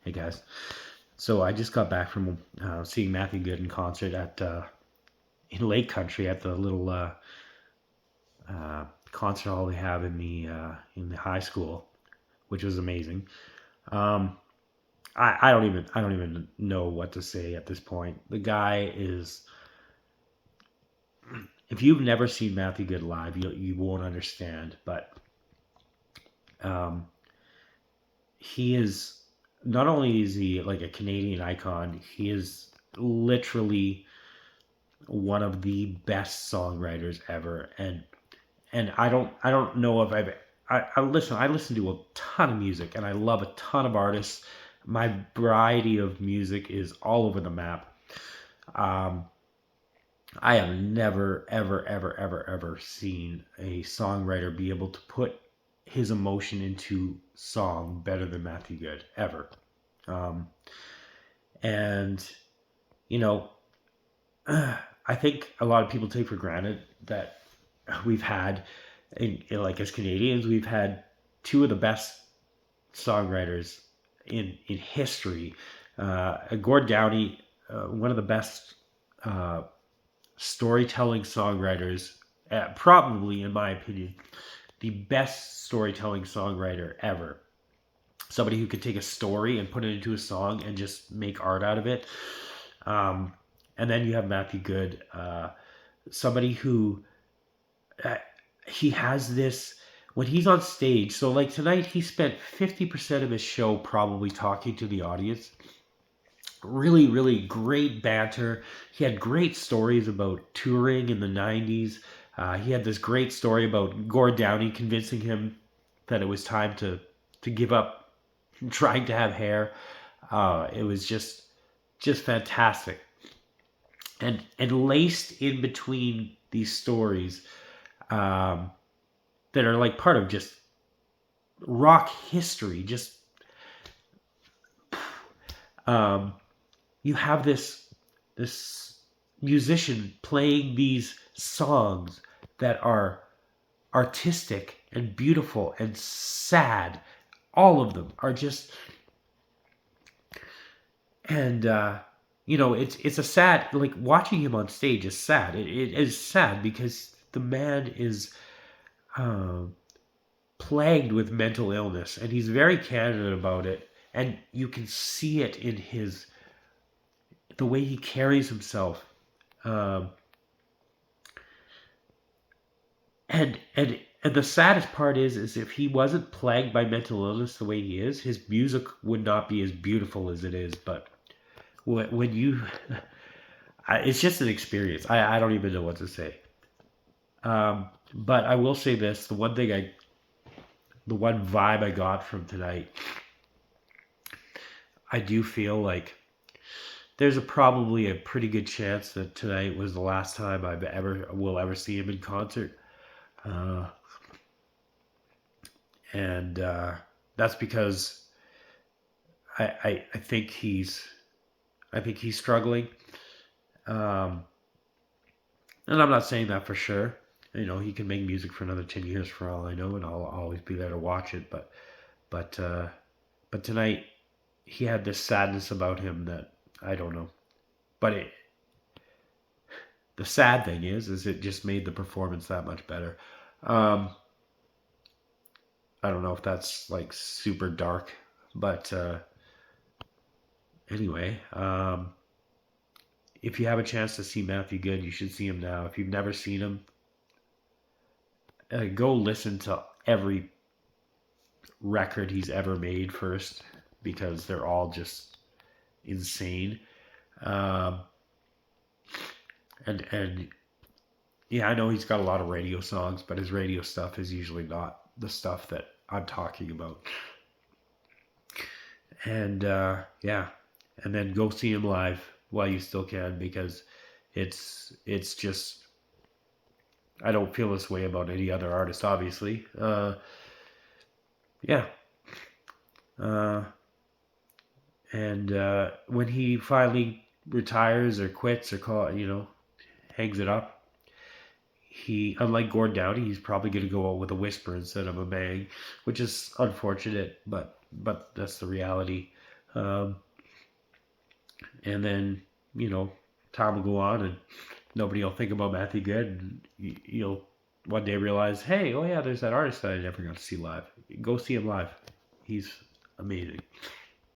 Hey guys. So I just got back from seeing Matthew Good in concert at in Lake Country at the little concert hall they have in the high school, which was amazing. Um, I don't even know what to say at this point. The guy is. If you've never seen Matthew Good live, you won't understand. But um, he is not only is he like a Canadian icon, he is literally one of the best songwriters ever. And I don't know if I listen to a ton of music and I love a ton of artists. My variety of music is all over the map. Um, I have never ever seen a songwriter be able to put his emotion into song better than Matthew Good ever. Um, and you know, I think a lot of people take for granted that we've had, like as Canadians, we've had two of the best songwriters in history. Gord Downie, one of the best uh, storytelling songwriters, probably in my opinion, the best storytelling songwriter ever. Somebody who could take a story and put it into a song and just make art out of it. Um, and then you have Matthew Good, somebody who uh, he has this when he's on stage. So like tonight, he spent 50% of his show probably talking to the audience. Really great banter. He had great stories about touring in the 90s. He had this great story about Gord Downie convincing him that it was time to give up trying to have hair. It was just fantastic. And laced in between these stories, um, that are like part of just rock history. Just um, you have this musician playing these songs that are artistic and beautiful and sad. All of them are just and it's a sad, like watching him on stage is sad. It is sad because the man is uh, plagued with mental illness and he's very candid about it, and you can see it in his the way he carries himself. um, and the saddest part is if he wasn't plagued by mental illness the way he is, his music would not be as beautiful as it is. But when you it's just an experience. I don't even know what to say. But I will say this: the one vibe I got from tonight, I do feel like there's probably a pretty good chance that tonight was the last time I ever will ever see him in concert, uh, and that's because I think he's struggling, um, and I'm not saying that for sure. He can make music for another 10 years for all I know, and I'll always be there to watch it. But uh, but tonight he had this sadness about him that I don't know. But the sad thing is it just made the performance that much better. Um, I don't know if that's like super dark, but anyway, if you have a chance to see Matthew Good, you should see him now. If you've never seen him, go listen to every record he's ever made first because they're all just insane. Um, and yeah, I know he's got a lot of radio songs, but his radio stuff is usually not the stuff that I'm talking about. And yeah, and then go see him live while you still can because it's just I don't feel this way about any other artist, obviously. Yeah, uh, and when he finally retires or quits or hangs it up, he unlike Gord Downie, he's probably going to go out with a whisper instead of a bang, which is unfortunate, but that's the reality. Um, and then, you know, time will go on and nobody will think about Matthew Good, and you'll one day realize, hey, oh yeah, there's that artist that I never got to see live. Go see him live. He's amazing.